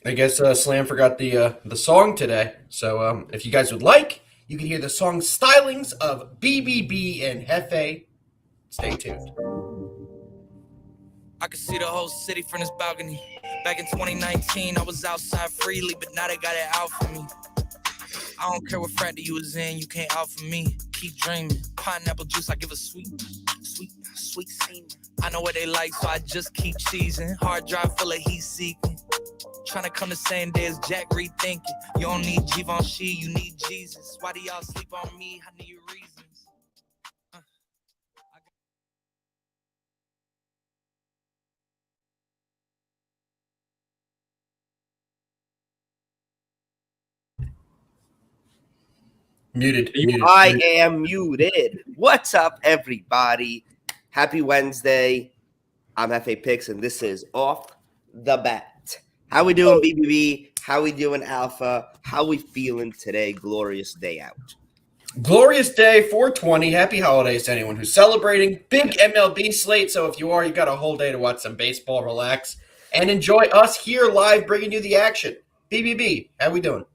I guess Slam forgot the song today. So if you guys would like, you can hear the song stylings of BBB and Hefe. Stay tuned. I could see the whole city from this balcony. Back in 2019, I was outside freely, but now they got it out for me. I don't care what frat you was in, you can't out for me. Keep dreaming. Pineapple juice, I give a sweet semen. I know what they like, so I just keep cheesing. Hard drive full of heat seeking. Trying to come the same day as Jack rethinking. You don't need Givenchy, you need Jesus. Why do y'all sleep on me? I need reasons. Muted. I am muted. What's up, everybody? Happy Wednesday. I'm FA Picks, and this is Off the Bat. How we doing, BBB? How we doing, Alpha? How we feeling today? Glorious day out. Glorious day, 420. Happy holidays to anyone who's celebrating. Big MLB slate. So if you are, you got a whole day to watch some baseball, relax, and enjoy us here live bringing you the action. BBB, how we doing?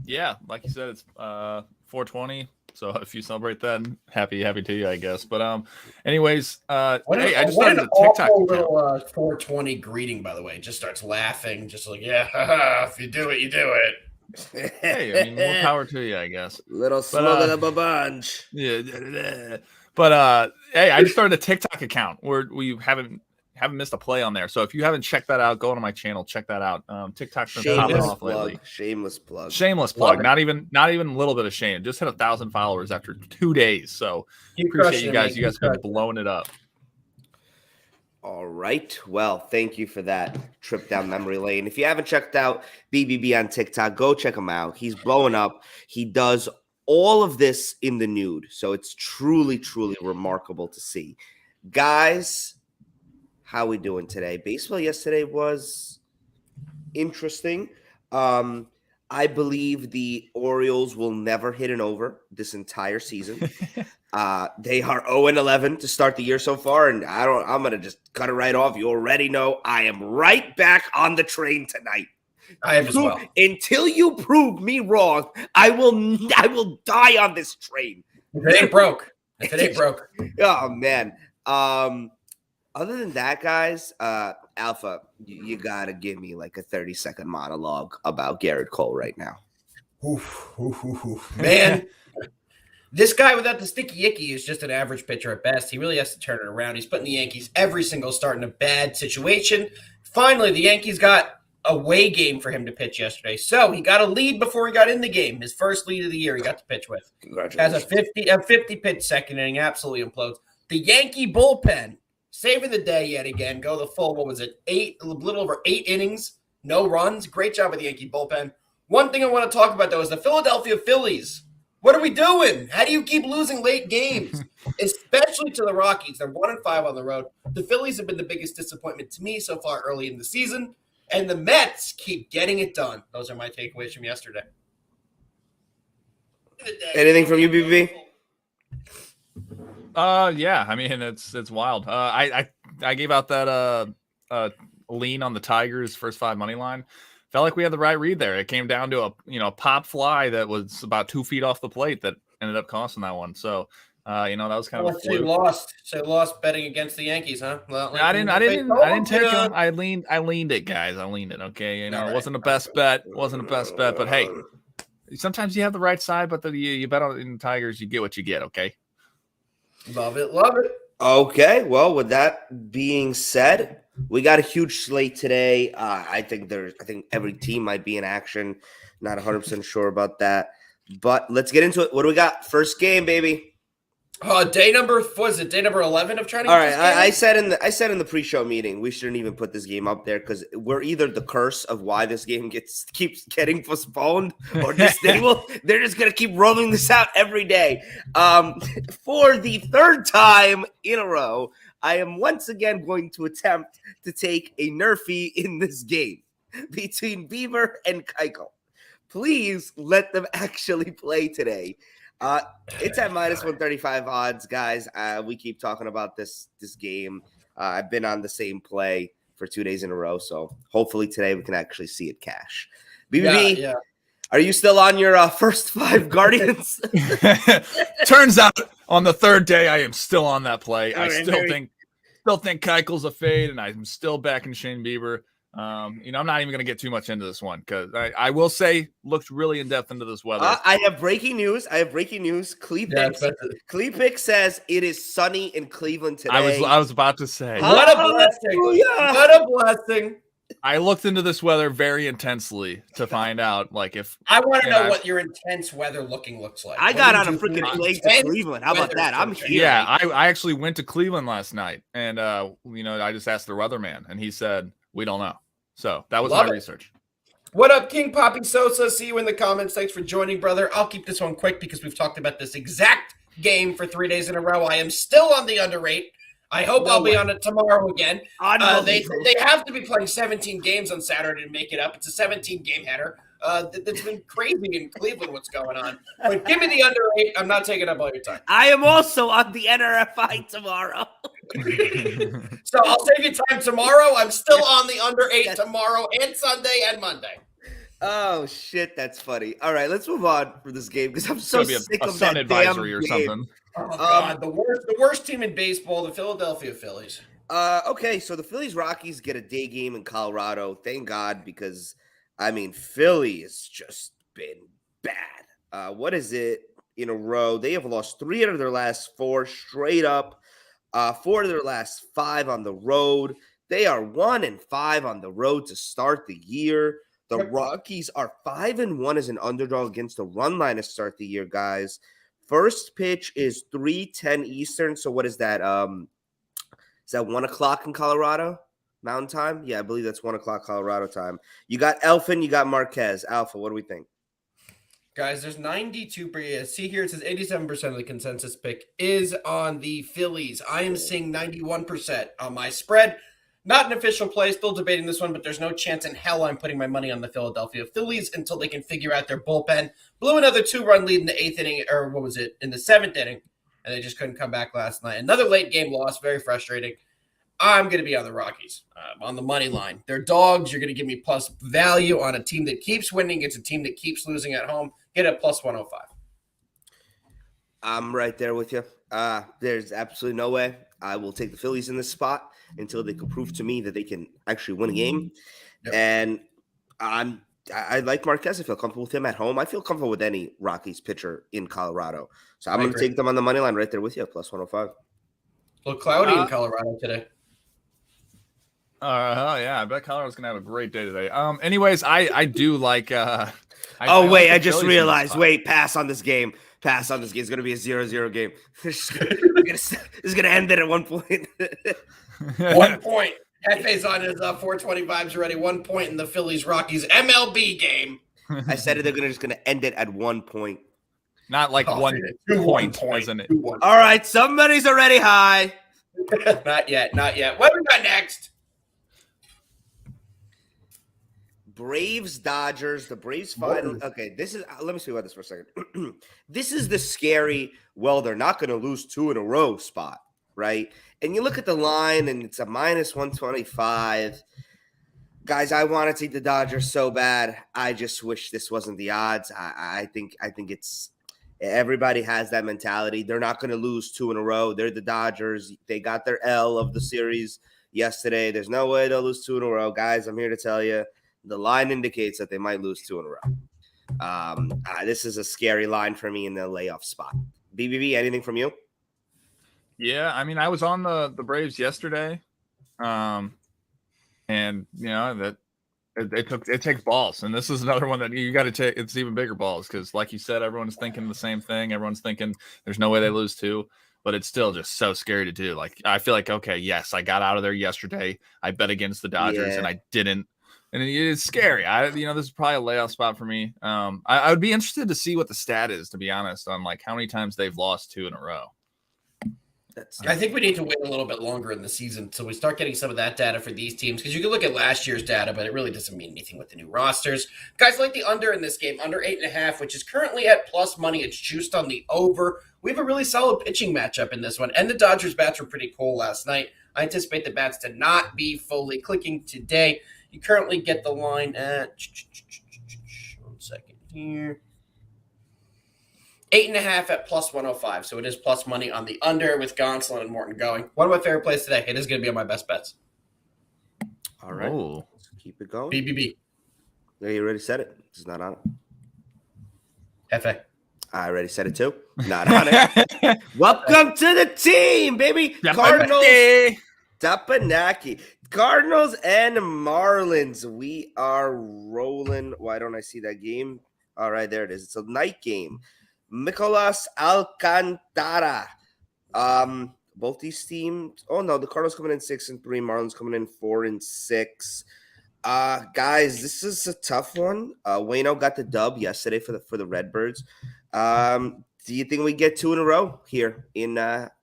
Yeah, like you said, it's 420. So if you celebrate that, happy to you, I guess. But anyways, hey, I just started a TikTok account. Little 420 greeting, by the way. Just starts laughing, just like, yeah, haha, if you do it, you do it. Hey, I mean, more power to you, I guess. Little smoking up a bunch. Yeah. But hey, I just started a TikTok account where we haven't missed a play on there. So if you haven't checked that out, go on to my channel, check that out. TikTok's been popping off lately. Shameless plug. Not even a little bit of shame. Just hit 1,000 followers after 2 days. So appreciate you guys. You guys have been blowing it up. All right. Well, thank you for that trip down memory lane. If you haven't checked out BBB on TikTok, go check him out. He's blowing up. He does all of this in the nude. So it's truly, truly remarkable to see. Guys, how we doing today? Baseball yesterday was interesting. I believe the Orioles will never hit an over this entire season. They are 0-11 to start the year so far, and I'm gonna just cut it right off. You already know I am right back on the train tonight. I am as well. Until you prove me wrong, I will die on this train. If it ain't broke. Oh man. Other than that, guys, Alpha, you got to give me like a 30-second monologue about Garrett Cole right now. Man, this guy without the sticky icky is just an average pitcher at best. He really has to turn it around. He's putting the Yankees every single start in a bad situation. Finally, the Yankees got a away game for him to pitch yesterday. So he got a lead before he got in the game. His first lead of the year he got to pitch with. Congratulations. Has a 50 pitch second inning, absolutely implodes. The Yankee bullpen saving the day yet again. Go the full, what was it, a little over 8 innings, no runs. Great job with the Yankee bullpen. One thing I want to talk about, though, is the Philadelphia Phillies. What are we doing? How do you keep losing late games? Especially to the Rockies. They're 1-5 on the road. The Phillies have been the biggest disappointment to me so far early in the season. And the Mets keep getting it done. Those are my takeaways from yesterday. Anything from you, BB? Yeah, I mean it's wild. I gave out that lean on the Tigers first 5 money line. Felt like we had the right read there. It came down to a pop fly that was about 2 feet off the plate that ended up costing that one. So that was kind of a fluke. So lost betting against the Yankees, huh? Well, I didn't take them. I leaned it, guys. I leaned it. Okay, it wasn't the best bet. But hey, sometimes you have the right side, but you bet on the Tigers, you get what you get. Okay. Love it. Okay, well, with that being said, we got a huge slate today. I think every team might be in action. Not 100% sure about that, but let's get into it. What do we got? First game, baby. Day number 11 of trying to. All right, I said in the pre-show meeting we shouldn't even put this game up there because we're either the curse of why this game keeps getting postponed, or they're just gonna keep rolling this out every day. For the third time in a row, I am once again going to attempt to take a Nerfie in this game between Bieber and Keuchel. Please let them actually play today. It's at minus 135 odds, guys. We keep talking about this game. I've been on the same play for 2 days in a row. So hopefully today we can actually see it cash. BBB, Yeah. are you still on your first 5 Guardians? Turns out on the third day, I am still on that play. All I right, still think Keitel's a fade, and I'm still backing Shane Bieber. I'm not even going to get too much into this one because I will say looked really in depth into this weather. I have breaking news. Cleepix says it is sunny in Cleveland today. I was about to say. What a blessing! What a blessing! I looked into this weather very intensely to find out, like, if I want to know what your intense weather looks like. I got on a freaking plane to Cleveland. How about that? I'm here. Yeah, I actually went to Cleveland last night, and I just asked the weatherman, and he said we don't know. So that was my research. What up, King Poppy Sosa? See you in the comments. Thanks for joining, brother. I'll keep this one quick because we've talked about this exact game for 3 days in a row. I am still on the underrate. I hope I'll be on it tomorrow again. They have to be playing 17 games on Saturday to make it up. It's a 17-game header. That's been crazy in Cleveland what's going on. But give me the under 8. I'm not taking up all your time. I am also on the NRFI tomorrow. So I'll save you time tomorrow. I'm still on the under 8 tomorrow and Sunday and Monday. Oh, shit, that's funny. All right, let's move on for this game because I'm so sick of that advisory or game. something. Oh, God, the worst team in baseball, the Philadelphia Phillies. Okay, so the Phillies Rockies get a day game in Colorado. Thank God, because Philly has just been bad. What is it in a row? They have lost 3 out of their last 4 straight up. 4 of their last 5 on the road. They are 1-5 on the road to start the year. The Rockies are 5-1 as an underdog against the run line to start the year, guys. First pitch is 3:10 Eastern. So what is that? Is that 1 o'clock in Colorado Mountain Time? Yeah, I believe that's 1 o'clock Colorado time. You got Elfin, you got Marquez. Alpha, what do we think? Guys, there's 92. See here, it says 87% of the consensus pick is on the Phillies. I am seeing 91% on my spread. Not an official play, still debating this one, but there's no chance in hell I'm putting my money on the Philadelphia Phillies until they can figure out their bullpen. Blew another 2-run lead in the 8th inning, or what was it, in the 7th inning, and they just couldn't come back last night. Another late game loss, very frustrating. I'm going to be on the Rockies, on the money line. They're dogs. You're going to give me plus value on a team that keeps winning. It's a team that keeps losing at home. Get a plus 105. I'm right there with you. There's absolutely no way I will take the Phillies in this spot until they can prove to me that they can actually win a game. Yep. And I like Marquez. I feel comfortable with him at home. I feel comfortable with any Rockies pitcher in Colorado. So I'm going to take them on the money line right there with you, plus 105. A little cloudy in Colorado today. Yeah, I bet Colorado's going to have a great day today. Anyways, I do like I just realized. Wait, pass on this game. It's going to be a 0-0 game. This is going to end it at 1 point. 1 point. Hefe's on his 420 vibes already. 1 point in the Phillies-Rockies MLB game. I said it. They're just going to end it at 1 point. Not like 1 point, isn't it? All right, somebody's already high. Not yet. What we got next? Braves, Dodgers, the Braves final. Okay, let me speak about this for a second. This is the scary, they're not going to lose 2 in a row spot, right? And you look at the line and it's a minus 125. Guys, I want to take the Dodgers so bad. I just wish this wasn't the odds. I think it's everybody has that mentality. They're not going to lose 2 in a row. They're the Dodgers. They got their L of the series yesterday. There's no way they'll lose 2 in a row. Guys, I'm here to tell you. The line indicates that they might lose 2 in a row. This is a scary line for me in the layoff spot. BBB, anything from you? Yeah, I was on the Braves yesterday, and that it takes balls, and this is another one that you got to take. It's even bigger balls because, like you said, everyone's thinking the same thing. Everyone's thinking there's no way they lose 2. But it's still just so scary to do. Like, I feel like, okay, yes, I got out of there yesterday. I bet against the Dodgers, and I didn't. And it's scary. This is probably a layoff spot for me. I would be interested to see what the stat is, to be honest, on like how many times they've lost 2 in a row. I think we need to wait a little bit longer in the season so we start getting some of that data for these teams because you can look at last year's data, but it really doesn't mean anything with the new rosters. Guys, like the under in this game, under 8.5, which is currently at plus money. It's juiced on the over. We have a really solid pitching matchup in this one, and the Dodgers bats were pretty cool last night. I anticipate the bats to not be fully clicking today. You currently get the line at 1 second here. 8.5 at plus 105. So it is plus money on the under with Gonsolin and Morton going. One of my favorite plays today. It is going to be on my best bets. All right. Oh. Let's keep it going. BBB. Yeah, you already said it. It's not on it. FA. I already said it too. Not on it. Welcome to the team, baby. Cardinals. Tapanaki. Cardinals and Marlins. We are rolling. Why don't I see that game? All right, there it is. It's a night game. Nicolas Alcantara. Both these teams. Oh no, the Cardinals coming in 6-3. Marlins coming in 4-6. Guys, this is a tough one. Wayno got the dub yesterday for the Redbirds. Do you think we get 2 in a row here in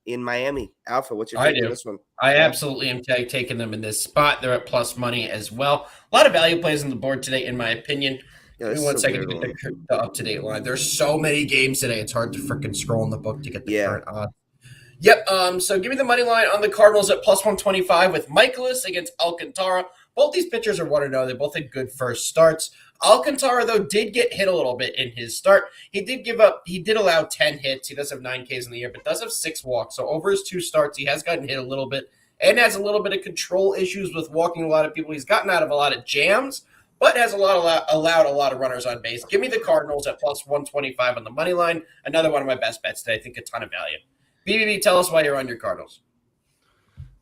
Miami? Alpha, what's your take on this one? I absolutely am taking them in this spot. They're at plus money as well. A lot of value plays on the board today, in my opinion. Yeah, Give me 1 second to get the up-to-date line. There's so many games today. It's hard to freaking scroll in the book to get the current odds. Yep. So give me the money line on the Cardinals at plus 125 with Michaelis against Alcantara. Both these pitchers are 1-0. They both had good first starts. Alcantara, though, did get hit a little bit in his start. He did allow 10 hits. He does have 9 Ks in the year, but does have 6 walks. So over his 2 starts, he has gotten hit a little bit and has a little bit of control issues with walking a lot of people. He's gotten out of a lot of jams, but has allowed a lot of runners on base. Give me the Cardinals at plus 125 on the money line. Another one of my best bets today. I think a ton of value. BBB, tell us why you're on your Cardinals.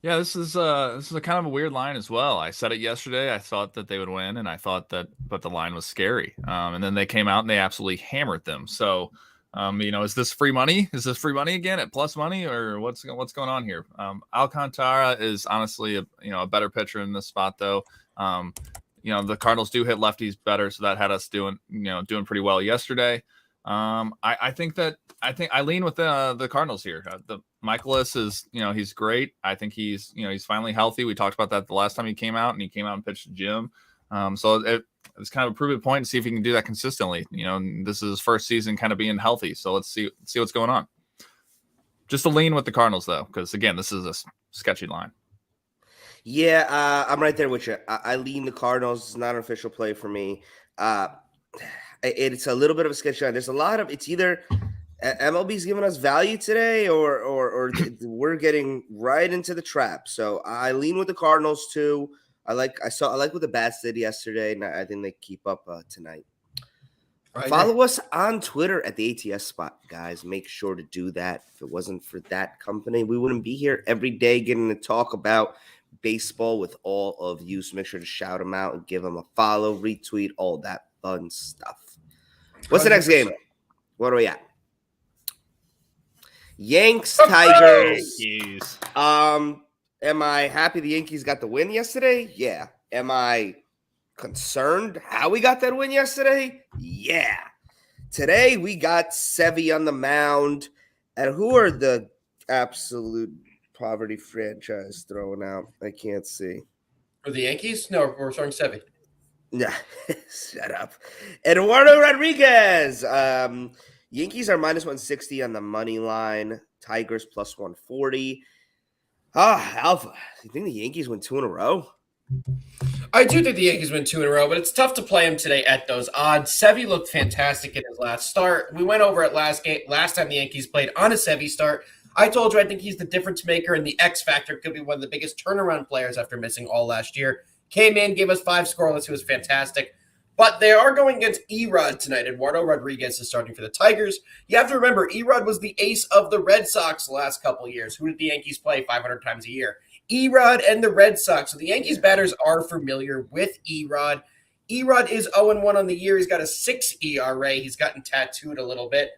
Yeah, this is a kind of a weird line as well. I said it yesterday. I thought that they would win, and I thought that, but the line was scary. And then they came out and they absolutely hammered them. So, is this free money? Is this free money again at plus money, or what's going on here? Alcantara is honestly a better pitcher in this spot, though. The Cardinals do hit lefties better, so that had us doing pretty well yesterday. I think I lean with the Cardinals here. The Michaelis is, he's great. I think he's finally healthy. We talked about that the last time he came out, and he came out and pitched to Jim. So it's kind of a prove-it point and see if he can do that consistently. This is his first season kind of being healthy. So let's see what's going on. Just a lean with the Cardinals, though, because, again, this is a sketchy line. Yeah, I'm right there with you. I lean the Cardinals. It's not an official play for me. It's a little bit of a sketchy line. There's a lot of – it's either MLB's giving us value today or we're getting right into the trap. So I lean with the Cardinals, too. I like what the Bats did yesterday, and I think they keep up tonight. Right. Follow us on Twitter at the ATS spot, guys. Make sure to do that. If it wasn't for that company, we wouldn't be here every day getting to talk about baseball with all of you. So make sure to shout them out and give them a follow, retweet, all that fun stuff. What's the next game? What are we at? Yanks, Tigers. Yankees. Am I happy the Yankees got the win yesterday? Yeah. Am I concerned how we got that win yesterday? Yeah. Today we got Sevy on the mound. And who are the absolute poverty franchise throwing out? I can't see. For the Yankees? No, we're throwing Sevy. Yeah, shut up. Eduardo Rodriguez. Yankees are minus 160 on the money line. Tigers plus 140. Alpha, you think the Yankees win 2 in a row? I do think the Yankees win 2 in a row, but it's tough to play him today at those odds. Sevy looked fantastic in his last start. We went over it last time the Yankees played on a Sevy start. I told you I think he's the difference maker and the X factor. Could be one of the biggest turnaround players after missing all last year. Came in, gave us 5 scoreless. He was fantastic. But they are going against Erod tonight. Eduardo Rodriguez is starting for the Tigers. You have to remember, Erod was the ace of the Red Sox the last couple of years. Who did the Yankees play 500 times a year? Erod and the Red Sox. So the Yankees batters are familiar with Erod. Erod is 0-1 on the year. He's got a 6 ERA. He's gotten tattooed a little bit.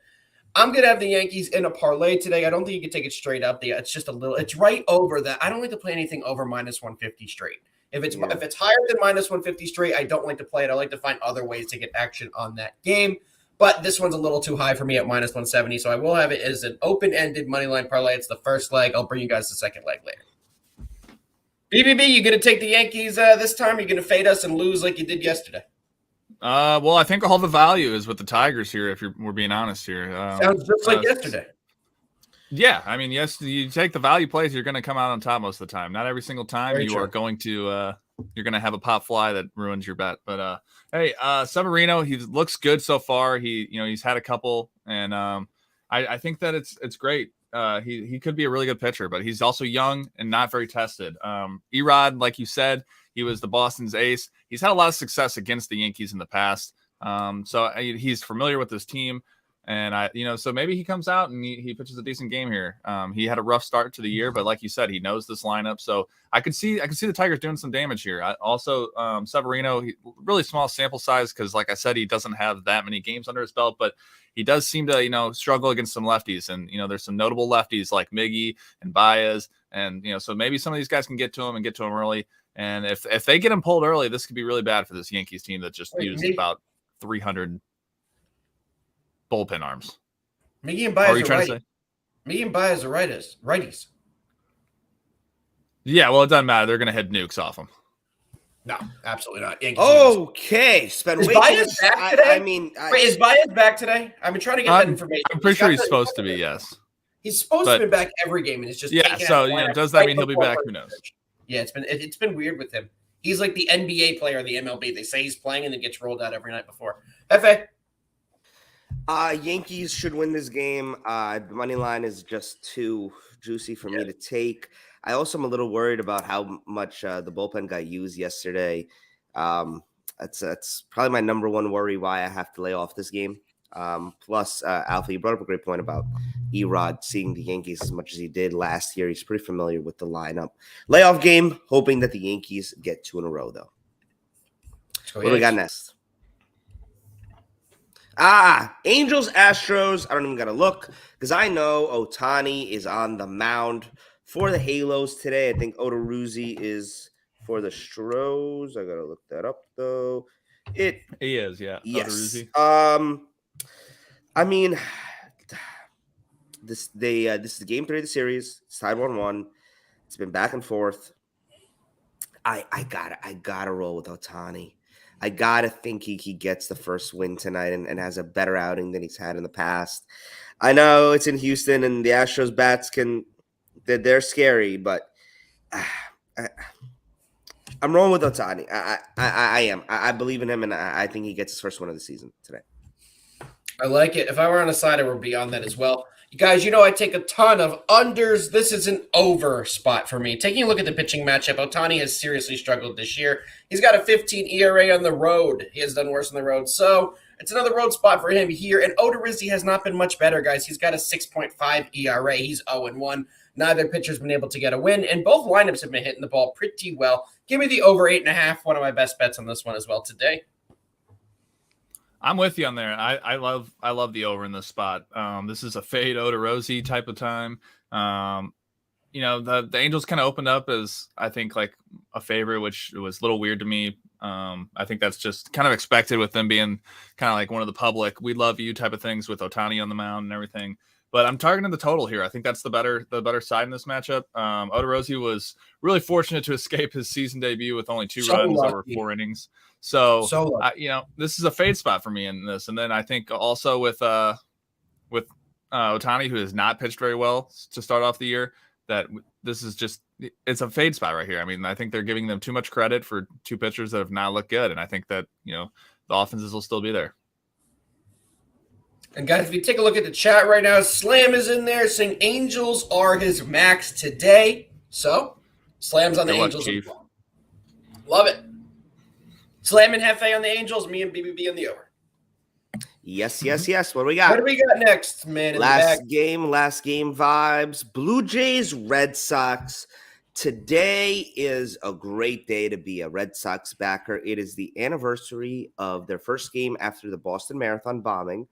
I'm going to have the Yankees in a parlay today. I don't think you can take it straight up. It's just a little – it's right over that. I don't like to play anything over minus 150 straight. If it's higher than minus 150 straight, I don't like to play it. I like to find other ways to get action on that game. But this one's a little too high for me at minus 170, so I will have it as an open-ended moneyline parlay. It's the first leg. I'll bring you guys the second leg later. BBB, you going to take the Yankees this time? Or you going to fade us and lose like you did yesterday? Well, I think all the value is with the Tigers here, if we're being honest here. Sounds just like yesterday. Yeah, I mean, yes, you take the value plays, you're going to come out on top most of the time. Not every single time Very you true. are going to you're going to have a pop fly that ruins your bet. But hey, Severino, he looks good so far. He's had a couple, and I think that it's great. He could be a really good pitcher, but he's also young and not very tested. Erod, like you said, he was the Boston's ace. He's had a lot of success against the Yankees in the past. So he's familiar with this team. And so maybe he comes out and he pitches a decent game here. He had a rough start to the year, but like you said, he knows this lineup. So I could see the Tigers doing some damage here. Severino, really small sample size because, like I said, he doesn't have that many games under his belt, but he does seem to struggle against some lefties. And there's some notable lefties like Miggy and Baez, and so maybe some of these guys can get to him early. And if they get him pulled early, this could be really bad for this Yankees team that just used about 300 bullpen arms. Miggy and Baez are you trying to say? Miggy and Baez are righties. Yeah, well, it doesn't matter. They're going to hit nukes off them. No, absolutely not. Yankees Okay, spend is way Baez back today? Wait, is Baez back today? I've been trying to get that information. I'm pretty sure he's supposed to be. Yes, he's supposed to be back every game, and it's just So does that mean he'll be back? Who knows? Yeah, it's been weird with him. He's like the NBA player of the MLB. They say he's playing and then gets rolled out every night before. Fa. Yankees should win this game. The money line is just too juicy for me to take. I also am a little worried about how much the bullpen got used yesterday. That's probably my number one worry why I have to lay off this game. Plus, Alpha, you brought up a great point about Erod seeing the Yankees as much as he did last year. He's pretty familiar with the lineup. Layoff game, hoping that the Yankees get 2 in a row, though. What do we got next? Angels, Astros. I don't even got to look because I know Ohtani is on the mound for the Halos today. I think Odorizzi is for the Stros. I got to look that up, though. He is, yeah. Yes. Odorizzi. I mean, this is the game 3 of the series. It's tied 1-1. It's been back and forth. I gotta roll with Ohtani. I gotta think he gets the first win tonight and has a better outing than he's had in the past. I know it's in Houston and the Astros bats they're scary, but I'm rolling with Ohtani. I am. I believe in him, and I think he gets his first win of the season today. I like it. If I were on a side, I would be on that as well. You guys, I take a ton of unders. This is an over spot for me. Taking a look at the pitching matchup, Ohtani has seriously struggled this year. He's got a 15 ERA on the road. He has done worse on the road. So it's another road spot for him here. And Odorizzi has not been much better, guys. He's got a 6.5 ERA. He's 0-1. Neither pitcher's been able to get a win, and both lineups have been hitting the ball pretty well. Give me the over 8.5. One of my best bets on this one as well today. I'm with you on there. I love the over in this spot. This is a fade Odorizzi type of time. The Angels kind of opened up as I think like a favorite, which was a little weird to me. I think that's just kind of expected with them being kind of like one of the public, we love you type of things with Ohtani on the mound and everything. But I'm targeting the total here. I think that's the better side in this matchup. Odorizzi was really fortunate to escape his season debut with only 2 runs over 4 innings. So this is a fade spot for me in this. And then I think also with Ohtani, who has not pitched very well to start off the year, that this is it's a fade spot right here. I mean, I think they're giving them too much credit for 2 pitchers that have not looked good. And I think that, the offenses will still be there. And guys, if you take a look at the chat right now, Slam is in there saying Angels are his max today. So, Slam's on the Angels. Love it. Slam and Hefe on the Angels, me and BBB on the over. Yes. What do we got? What do we got next, man? Last game vibes. Blue Jays, Red Sox. Today is a great day to be a Red Sox backer. It is the anniversary of their first game after the Boston Marathon bombing.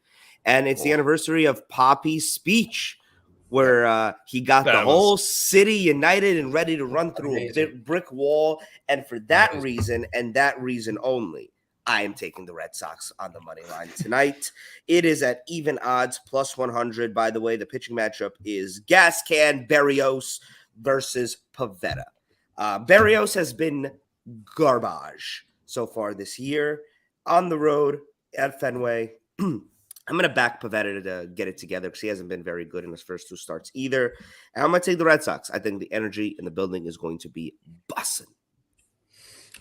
And it's the anniversary of Poppy's speech where he got the whole city united and ready to run through a brick wall. And for that reason and that reason only, I am taking the Red Sox on the money line tonight. It is at even odds, plus 100. By the way, the pitching matchup is Gascan Berrios versus Pavetta. Berrios has been garbage so far this year on the road at Fenway. I'm going to back Pavetta to get it together because he hasn't been very good in his first 2 starts either. And I'm going to take the Red Sox. I think the energy in the building is going to be bussin'.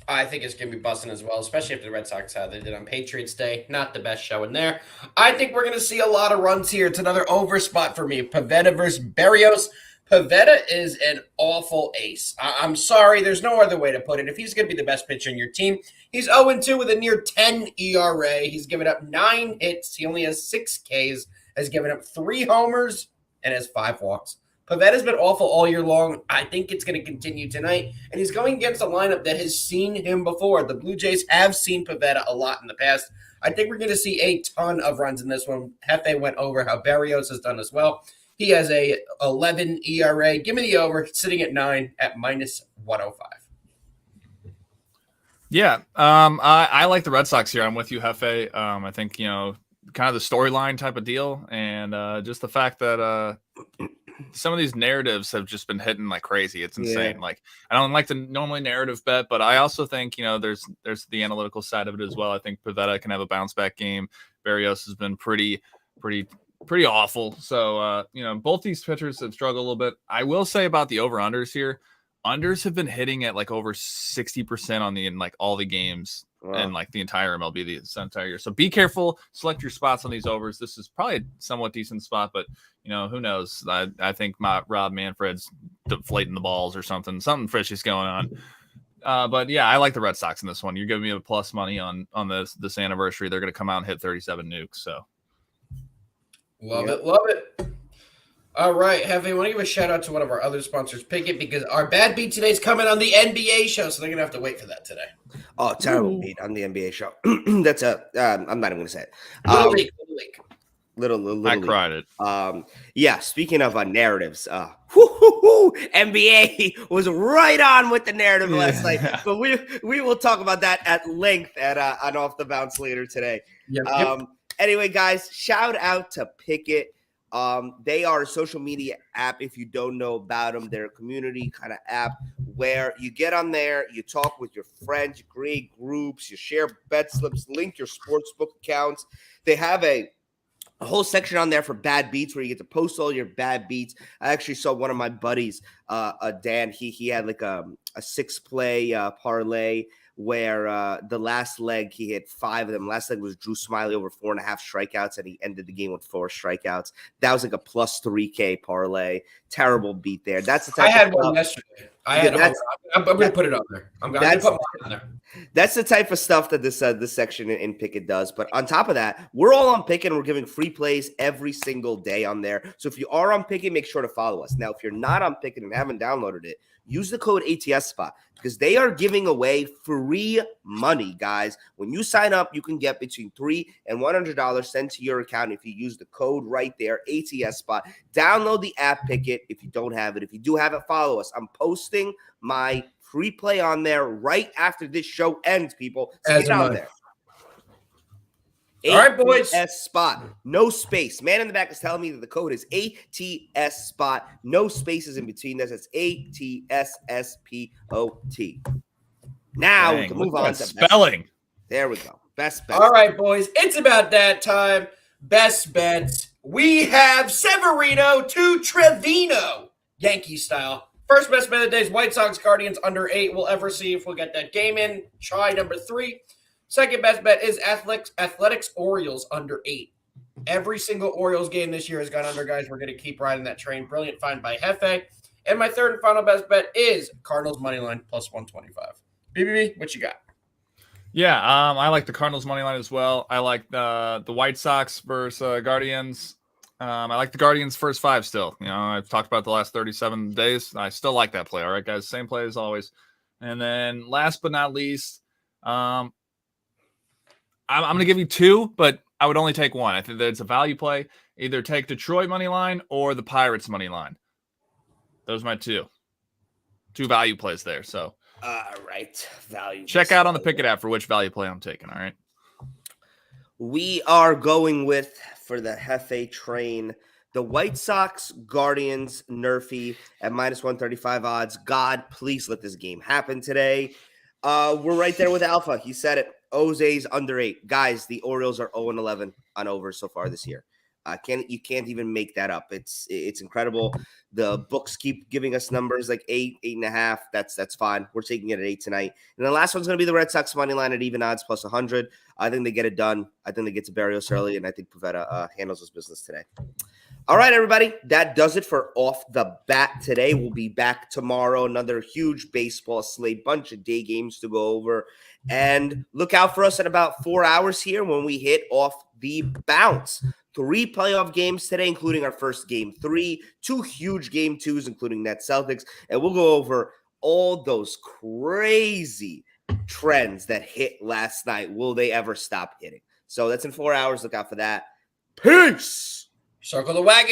I think it's going to be busting as well, especially if the Red Sox how they did on Patriots Day. Not the best show in there. I think we're going to see a lot of runs here. It's another over spot for me. Pavetta versus Berrios. Pavetta is an awful ace. I'm sorry. There's no other way to put it. If he's going to be the best pitcher in your team, he's 0-2 with a near 10 ERA. He's given up 9 hits. He only has 6 Ks, has given up 3 homers, and has 5 walks. Pavetta's been awful all year long. I think it's going to continue tonight. And he's going against a lineup that has seen him before. The Blue Jays have seen Pavetta a lot in the past. I think we're going to see a ton of runs in this one. Hefe went over how Berrios has done as well. He has a 11 ERA. Give me the over, sitting at 9 at -105. Yeah, I like the Red Sox here. I'm with you, Hefe. I think, kind of the storyline type of deal. And just the fact that some of these narratives have just been hitting like crazy. It's insane. Yeah. Like, I don't like to normally narrative bet, but I also think, there's the analytical side of it as well. I think Pavetta can have a bounce back game. Berrios has been pretty awful. So, both these pitchers have struggled a little bit. I will say about the over-unders here, unders have been hitting at like over 60% in like all the games and like the entire MLB the entire year. So be careful, select your spots on these overs. This is probably a somewhat decent spot, but who knows? I think Rob Manfred's deflating the balls or something fishy's going on. But yeah, I like the Red Sox in this one. You're giving me a plus money on this anniversary. They're going to come out and hit 37 nukes. So love it. All right, Hefe, I want to give a shout out to one of our other sponsors, Pickett, because our bad beat today is coming on the NBA show, so they're going to have to wait for that today. Oh, terrible beat on the NBA show. That's I'm not even going to say it. Little leak. Little I cried it. Yeah, speaking of narratives, NBA was right on with the narrative last night, but we will talk about that at length on Off the Bounce later today. Yep. Anyway, guys, shout out to Pickett. They are a social media app. If you don't know about them, they're a community kind of app where you get on there, you talk with your friends, you create groups, you share bet slips, link your sportsbook accounts. They have a whole section on there for bad beats where you get to post all your bad beats. I actually saw one of my buddies, Dan, he had like a 6-play parlay where the last leg he hit 5 of them. Last leg was Drew Smiley over 4.5 strikeouts, and he ended the game with 4 strikeouts. That was like a plus 3K parlay. Terrible beat there. That's the type I had one yesterday. I'm going to put it on there. I'm going to put mine on there. That's the type of stuff that this section in Pickett does. But on top of that, we're all on Pickett, and we're giving free plays every single day on there. So if you are on Pickett, make sure to follow us. Now, if you're not on Pickett and haven't downloaded it, use the code ATS spot because they are giving away free money, guys. When you sign up, you can get between $300 and $100 sent to your account if you use the code right there, ATS spot. Download the app, Pickett, if you don't have it. If you do have it, follow us. I'm posting my free play on there right after this show ends, people. So get on there. All right, boys. ATS spot, no space. Man in the back is telling me that the code is ATS spot, no spaces in between. That's ATSSPOT. Now we can move on to spelling. There we go. Best bets. All right, boys. It's about that time. Best bets. We have Severino to Trevino, Yankee style. First best bet of the day is White Sox Guardians under 8. We'll ever see if we'll get that game in. Try number 3. Second best bet is Athletics Orioles under 8. Every single Orioles game this year has gone under, guys. We're going to keep riding that train. Brilliant find by Hefe. And my third and final best bet is Cardinals money line plus 125. BBB, what you got? Yeah, I like the Cardinals money line as well. I like the White Sox versus Guardians. I like the Guardians first 5 still. I've talked about the last 37 days. I still like that play. All right, guys, same play as always. And then last but not least, I'm going to give you 2, but I would only take 1. I think that it's a value play. Either take Detroit money line or the Pirates money line. Those are my 2 value plays there. So, all right, value. Check out on the Pickett app for which value play I'm taking. All right. We are going with, for the Hefe train, the White Sox Guardians Nerfy at minus 135 odds. God, please let this game happen today. We're right there with Alpha. He said it. Jose's under 8. Guys, the Orioles are 0-11 on over so far this year. You can't even make that up. It's incredible. The books keep giving us numbers like 8, 8.5. That's fine. We're taking it at 8 tonight. And the last one's going to be the Red Sox money line at even odds plus 100. I think they get it done. I think they get to Barrios early, and I think Pivetta handles his business today. All right, everybody. That does it for Off the Bat today. We'll be back tomorrow. Another huge baseball slate, bunch of day games to go over. And look out for us in about 4 hours here when we hit Off the Bounce. 3 playoff games today, including our first game 3, 2 huge game 2s, including Nets Celtics. And we'll go over all those crazy trends that hit last night. Will they ever stop hitting? So that's in 4 hours. Look out for that. Peace. Circle the wagon.